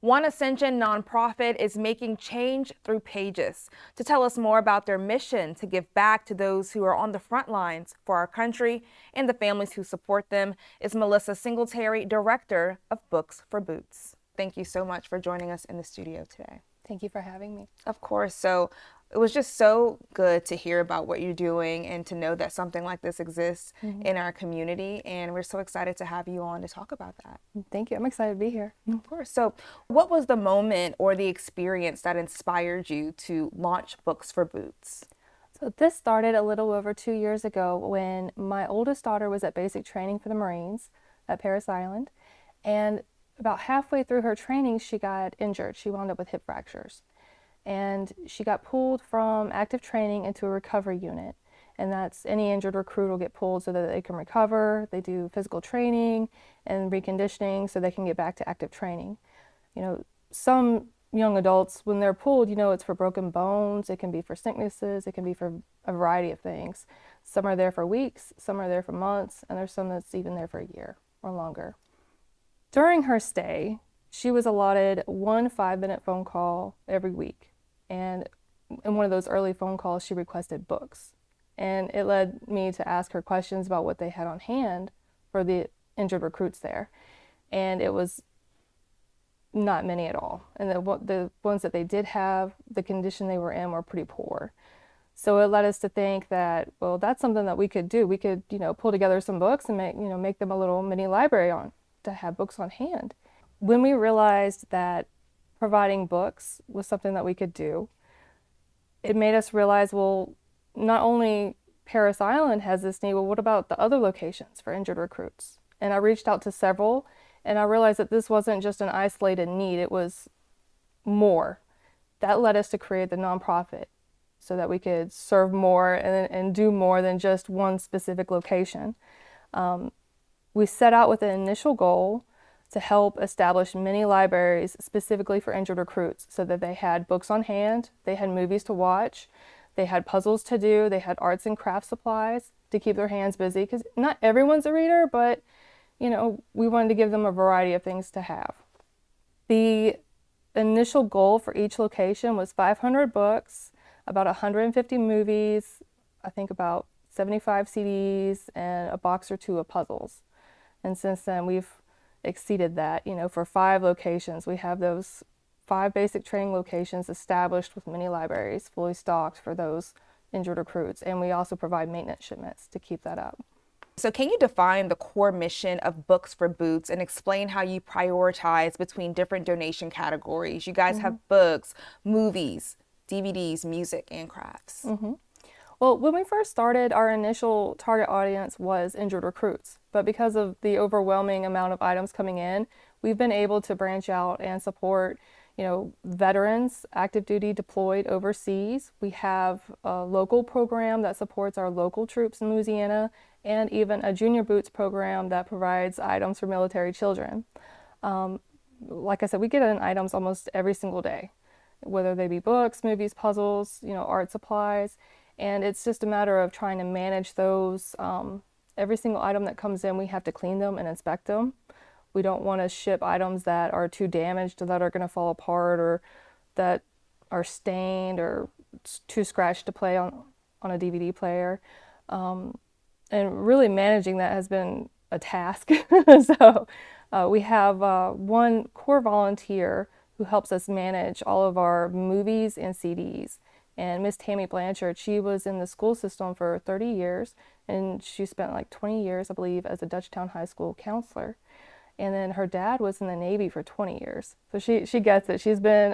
One Ascension nonprofit is making change through pages. To tell us more about their mission to give back to those who are on the front lines for our country and the families who support them is Melissa Singletary, Director of Books for Boots. Thank you so much for joining us in the studio today. Thank you for having me. Of course. So it was just so good to hear about what you're doing and to know that something like this exists in our community. And we're so excited to have you on to talk about that. Thank you. I'm excited to be here. Of course. So what was the moment or the experience that inspired you to launch Books for Boots? So this started a little over 2 years ago when my oldest daughter was at basic training for the Marines at Parish Island. And about halfway through her training, she got injured. She wound up with hip fractures. And she got pulled from active training into a recovery unit. And that's any injured recruit will get pulled so that they can recover. They do physical training and reconditioning so they can get back to active training. You know, some young adults, when they're pulled, you know, it's for broken bones, it can be for sicknesses, it can be for a variety of things. Some are there for weeks, some are there for months, and there's some that's even there for a year or longer. During her stay, she was allotted one 5-minute phone call every week. And in one of those early phone calls, she requested books. And it led me to ask her questions about what they had on hand for the injured recruits there. And it was not many at all. And the ones that they did have, the condition they were in were pretty poor. So it led us to think that, well, that's something that we could do. We could, pull together some books and make them a little mini library to have books on hand. When we realized that providing books was something that we could do, it made us realize, well, not only Parish Island has this need, well, what about the other locations for injured recruits? And I reached out to several, and I realized that this wasn't just an isolated need, it was more. That led us to create the nonprofit so that we could serve more and do more than just one specific location. We set out with an initial goal to help establish mini libraries specifically for injured recruits so that they had books on hand, they had movies to watch, they had puzzles to do, they had arts and craft supplies to keep their hands busy, because not everyone's a reader, but we wanted to give them a variety of things to have. The initial goal for each location was 500 books, about 150 movies, I think about 75 CDs, and a box or two of puzzles. And since then, we've exceeded that. For 5 locations, we have those 5 basic training locations established with mini libraries, fully stocked for those injured recruits. And we also provide maintenance shipments to keep that up. So can you define the core mission of Books for Boots and explain how you prioritize between different donation categories? You guys have books, movies, DVDs, music, and crafts. Well, when we first started, our initial target audience was injured recruits. But because of the overwhelming amount of items coming in, we've been able to branch out and support, veterans, active duty deployed overseas. We have a local program that supports our local troops in Louisiana, and even a Junior Boots program that provides items for military children. Like I said, we get in items almost every single day, whether they be books, movies, puzzles, art supplies. And it's just a matter of trying to manage those. Every single item that comes in, we have to clean them and inspect them. We don't want to ship items that are too damaged or that are going to fall apart or that are stained or too scratched to play on a DVD player. And really managing that has been a task. So we have one core volunteer who helps us manage all of our movies and CDs. And Miss Tammy Blanchard, she was in the school system for 30 years, and she spent like 20 years, I believe, as a Dutchtown High School counselor. And then her dad was in the Navy for 20 years. So she gets it. She's been,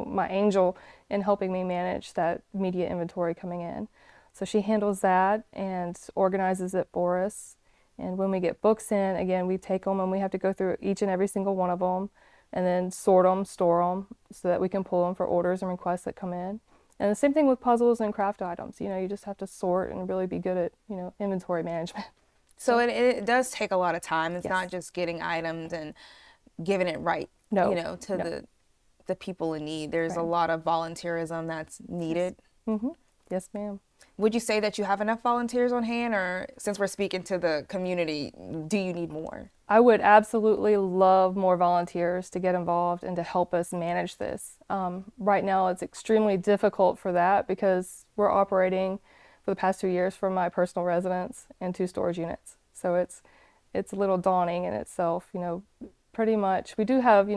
my angel in helping me manage that media inventory coming in. So she handles that and organizes it for us. And when we get books in, again, we take them and we have to go through each and every single one of them and then sort them, store them so that we can pull them for orders and requests that come in. And the same thing with puzzles and craft items. You just have to sort and really be good at, inventory management. So it does take a lot of time. It's Yes. not just getting items and giving it right, to the people in need. There's a lot of volunteerism that's needed. Yes, ma'am. Would you say that you have enough volunteers on hand, or since we're speaking to the community, do you need more? I would absolutely love more volunteers to get involved and to help us manage this. Right now, it's extremely difficult for that because we're operating for the past 2 years from my personal residence and 2 storage units. So it's a little daunting in itself. Pretty much we do have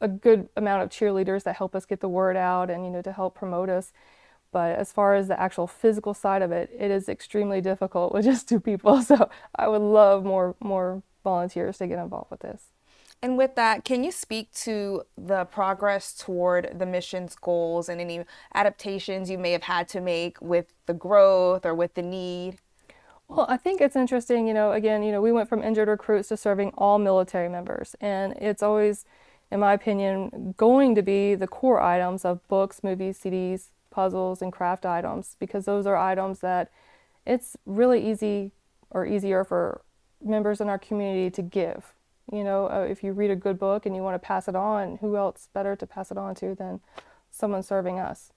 a good amount of cheerleaders that help us get the word out and to help promote us. But as far as the actual physical side of it, it is extremely difficult with just 2 people. So I would love more volunteers to get involved with this. And with that, can you speak to the progress toward the mission's goals and any adaptations you may have had to make with the growth or with the need? Well, I think it's interesting, again, we went from injured recruits to serving all military members. And it's always, in my opinion, going to be the core items of books, movies, CDs, puzzles, and craft items, because those are items that it's really easy or easier for members in our community to give. If you read a good book and you want to pass it on, who else better to pass it on to than someone serving us?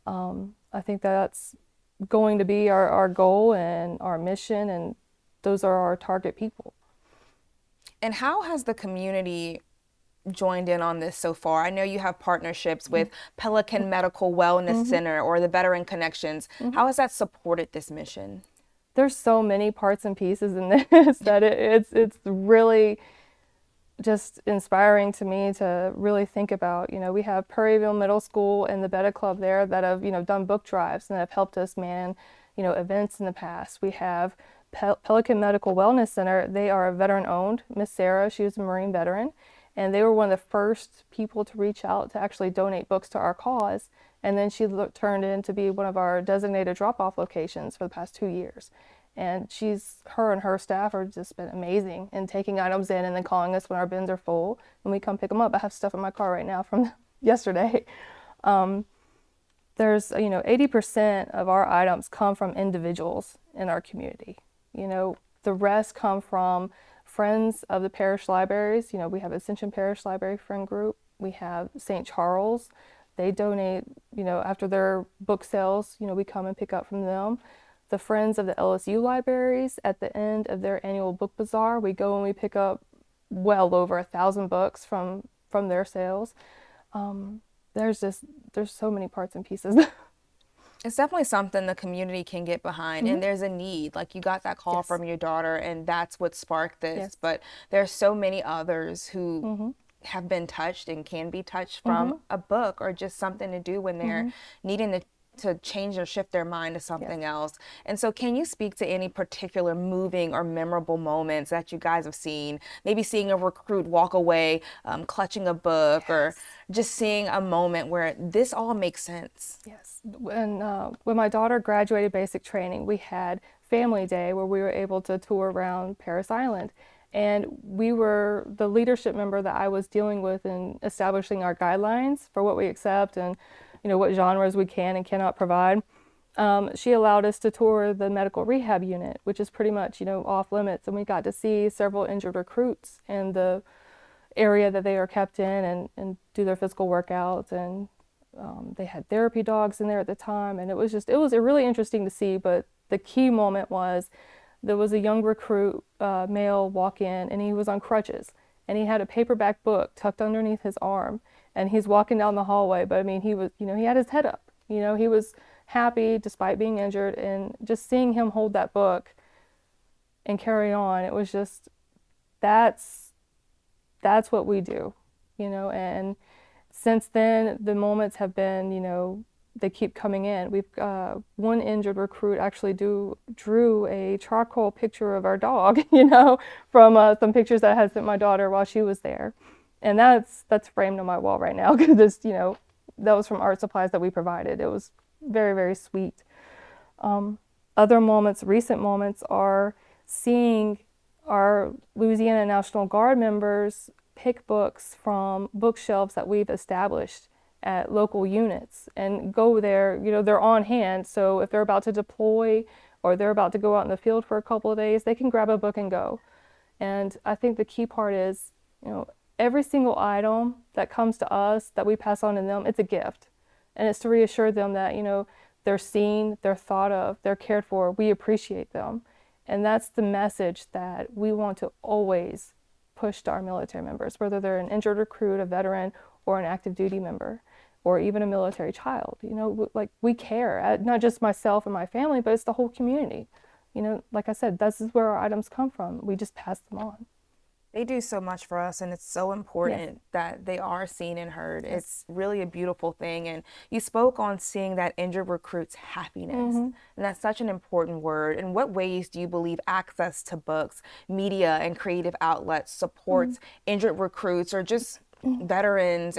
I think that's going to be our goal and our mission, and those are our target people. And how has the community joined in on this so far? I know you have partnerships with Pelican Medical Wellness Center or the Veteran Connections. How has that supported this mission? There's so many parts and pieces in this that it's really just inspiring to me to really think about. We have Prairieville Middle School and the Beta Club there that have done book drives and have helped us man events in the past. We have Pelican Medical Wellness Center. They are veteran owned. Miss Sarah, she was a Marine veteran, and they were one of the first people to reach out to actually donate books to our cause. And then she turned in to be one of our designated drop-off locations for the past 2 years. And her and her staff have just been amazing in taking items in and then calling us when our bins are full and we come pick them up. I have stuff in my car right now from yesterday. There's 80% of our items come from individuals in our community. The rest come from friends of the parish libraries. We have Ascension Parish Library Friend Group. We have St. Charles. They donate, after their book sales, we come and pick up from them. The Friends of the LSU libraries, at the end of their annual book bazaar, we go and we pick up well over 1,000 books from their sales. There's so many parts and pieces. It's definitely something the community can get behind, and there's a need. Like, you got that call from your daughter, and that's what sparked this. But there's so many others who have been touched and can be touched from a book or just something to do when they're needing to change or shift their mind to something else. And so can you speak to any particular moving or memorable moments that you guys have seen? Maybe seeing a recruit walk away, clutching a book, or just seeing a moment where this all makes sense. Yes. When my daughter graduated basic training, we had Family Day where we were able to tour around Paris Island. And we were the leadership member that I was dealing with in establishing our guidelines for what we accept and what genres we can and cannot provide. She allowed us to tour the medical rehab unit, which is pretty much, off limits. And we got to see several injured recruits in the area that they are kept in and do their physical workouts. And they had therapy dogs in there at the time. And it was really interesting to see. But the key moment was there was a young recruit, male, walk in, and he was on crutches. And he had a paperback book tucked underneath his arm. And he's walking down the hallway, but I mean, he was, he had his head up. He was happy despite being injured, and just seeing him hold that book and carry on, it was just, that's what we do, and since then, the moments have been, they keep coming in. We've one injured recruit actually drew a charcoal picture of our dog, from some pictures that I had sent my daughter while she was there. And that's framed on my wall right now because that was from art supplies that we provided. It was very, very sweet. Other moments, recent moments, are seeing our Louisiana National Guard members pick books from bookshelves that we've established at local units and go there. They're on hand, so if they're about to deploy or they're about to go out in the field for a couple of days, they can grab a book and go. And I think the key part is, every single item that comes to us that we pass on to them, it's a gift. And it's to reassure them that, they're seen, they're thought of, they're cared for, we appreciate them. And that's the message that we want to always push to our military members, whether they're an injured recruit, a veteran, or an active duty member, or even a military child. Like, we care, not just myself and my family, but it's the whole community. Like I said, this is where our items come from. We just pass them on. They do so much for us, and it's so important that they are seen and heard. Yes. It's really a beautiful thing. And you spoke on seeing that injured recruit's happiness, and that's such an important word. In what ways do you believe access to books, media, and creative outlets supports injured recruits, or just veterans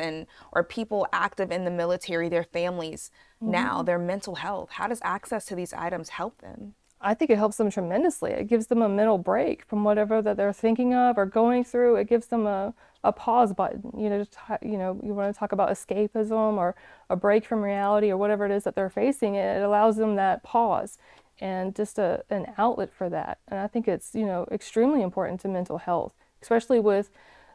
or people active in the military, their families now, their mental health? How does access to these items help them? I think it helps them tremendously. It gives them a mental break from whatever that they're thinking of or going through. It gives them a pause button. You want to talk about escapism or a break from reality or whatever it is that they're facing. It allows them that pause and just an outlet for that. And I think it's, extremely important to mental health, especially with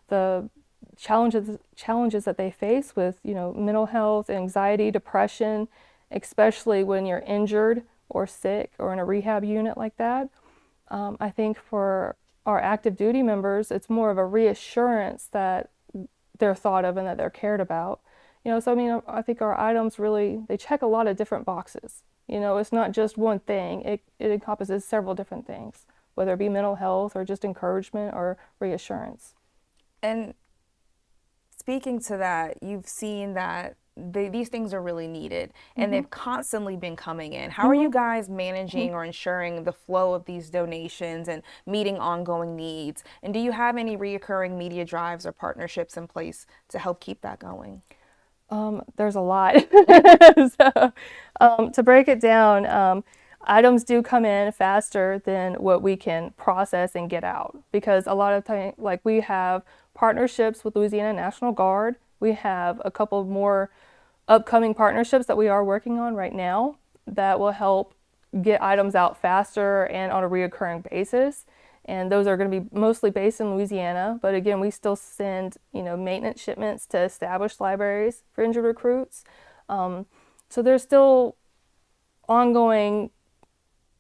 the challenges that they face with, mental health, anxiety, depression, especially when you're injured or sick or in a rehab unit like that. I think for our active duty members, it's more of a reassurance that they're thought of and that they're cared about. So I think our items really, they check a lot of different boxes. It's not just one thing. It encompasses several different things, whether it be mental health or just encouragement or reassurance. And speaking to that, you've seen that these things are really needed, and they've constantly been coming in. How are you guys managing or ensuring the flow of these donations and meeting ongoing needs? And do you have any reoccurring media drives or partnerships in place to help keep that going? There's a lot. So, to break it down, items do come in faster than what we can process and get out, because a lot of times, like, we have partnerships with Louisiana National Guard. We have a couple more upcoming partnerships that we are working on right now that will help get items out faster and on a reoccurring basis. And those are going to be mostly based in Louisiana. But again, we still send, maintenance shipments to established libraries for injured recruits. So there's still ongoing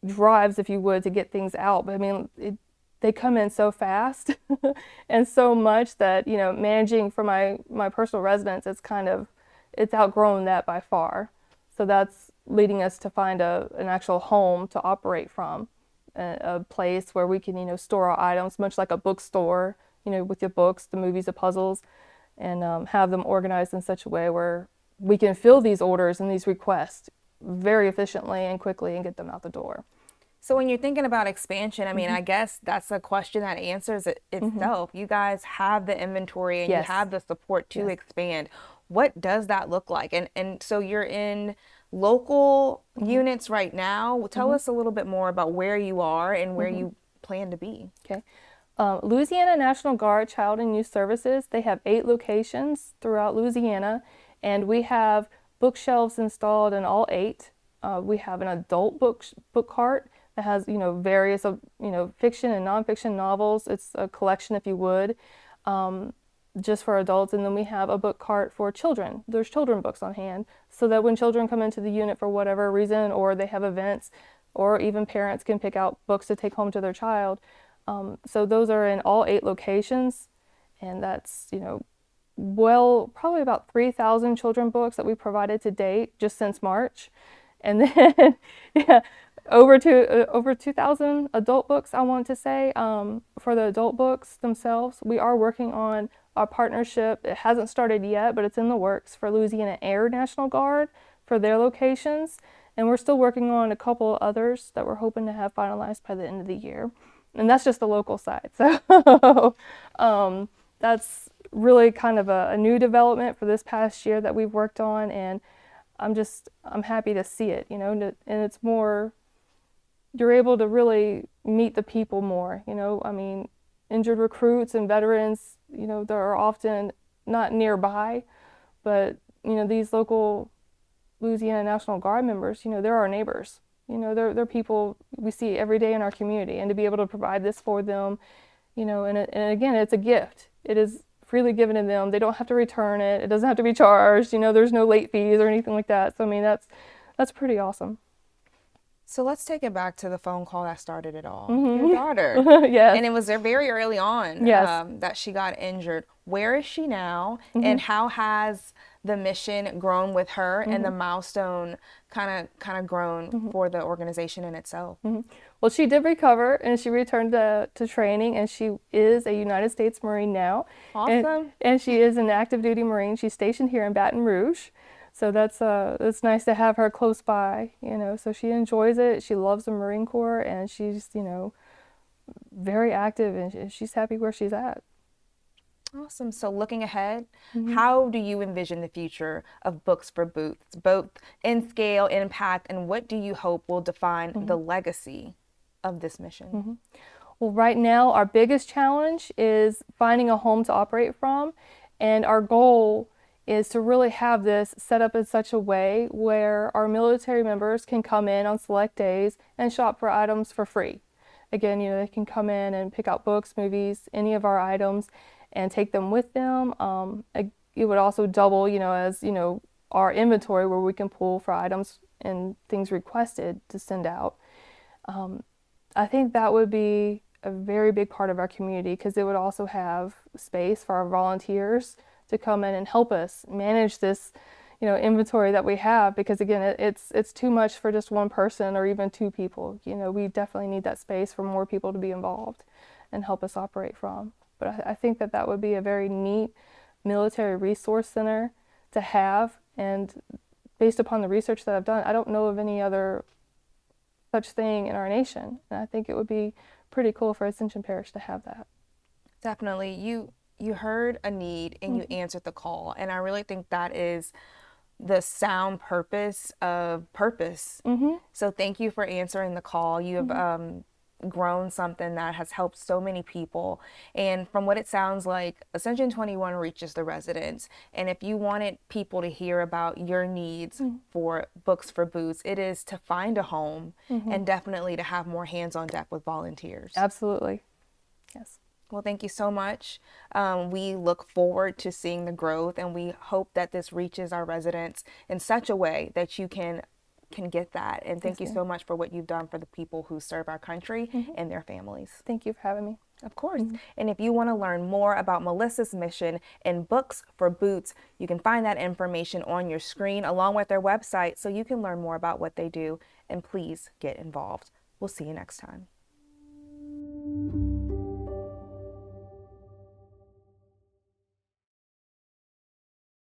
drives, if you would, to get things out. But they come in so fast and so much that, managing for my personal residence, it's outgrown that by far. So that's leading us to find an actual home to operate from, a place where we can, store our items, much like a bookstore, with your books, the movies, the puzzles, and have them organized in such a way where we can fill these orders and these requests very efficiently and quickly and get them out the door. So when you're thinking about expansion, I guess that's a question that answers itself. You guys have the inventory and you have the support to expand. What does that look like? And so you're in local units right now. Tell us a little bit more about where you are and where you plan to be. Okay. Louisiana National Guard Child and Youth Services, they have 8 locations throughout Louisiana, and we have bookshelves installed in all 8. We have an adult book cart that has, various, fiction and nonfiction novels. It's a collection, if you would, just for adults. And then we have a book cart for children. There's children books on hand, so that when children come into the unit for whatever reason, or they have events, or even parents can pick out books to take home to their child. So those are in all 8 locations, and that's, probably about 3,000 children books that we provided to date just since March. And then, over 2,000 adult books, I want to say, for the adult books themselves. We are working on our partnership. It hasn't started yet, but it's in the works for Louisiana Air National Guard for their locations. And we're still working on a couple others that we're hoping to have finalized by the end of the year. And that's just the local side. So that's really kind of a new development for this past year that we've worked on. And I'm happy to see it, and it's more, you're able to really meet the people more, injured recruits and veterans, they're often not nearby, but, these local Louisiana National Guard members, they're our neighbors, they're people we see every day in our community, and to be able to provide this for them, and again, it's a gift. It is freely given to them. They don't have to return it. It doesn't have to be charged. There's no late fees or anything like that. So, that's pretty awesome. So let's take it back to the phone call that started it all. Your daughter. Yes. And it was there very early on Yes. that she got injured. Where is she now? And how has the mission grown with her and the milestone kind of grown for the organization in itself? Well, she did recover and she returned to training, and she is a United States Marine now. Awesome. And she is an active duty Marine. She's stationed here in Baton Rouge. So that's nice to have her close by, you know. So she enjoys it. She loves the Marine Corps, and she's, you know, very active, and she's happy where she's at. Awesome. So looking ahead, how do you envision the future of Books for Boots, both in scale, impact, and what do you hope will define the legacy of this mission? Well, right now, our biggest challenge is finding a home to operate from, and our goal is to really have this set up in such a way where our military members can come in on select days and shop for items for free. Again, you know, they can come in and pick out books, movies, any of our items, and take them with them. It would also double, you know, as, you know, our inventory where we can pull for items and things requested to send out. I think that would be a very big part of our community, because it would also have space for our volunteers to come in and help us manage this, you know, inventory that we have, because again, it's too much for just one person or even two people. You know, we definitely need that space for more people to be involved and help us operate from. But I think that would be a very neat military resource center to have, and based upon the research that I've done, I don't know of any other such thing in our nation, and I think it would be pretty cool for Ascension Parish to have that. Definitely. You heard a need and you answered the call. And I really think that is the sound purpose of purpose. So thank you for answering the call. You have grown something that has helped so many people. And from what it sounds like, Ascension 21 reaches the residents. And if you wanted people to hear about your needs for Books for Boots, it is to find a home and definitely to have more hands on deck with volunteers. Absolutely. Yes. Well, thank you so much. We look forward to seeing the growth, and we hope that this reaches our residents in such a way that you can get that. And thank you so much for what you've done for the people who serve our country and their families. Thank you for having me. Of course. And if you want to learn more about Melissa's mission and Books for Boots, you can find that information on your screen along with their website, so you can learn more about what they do. And please get involved. We'll see you next time.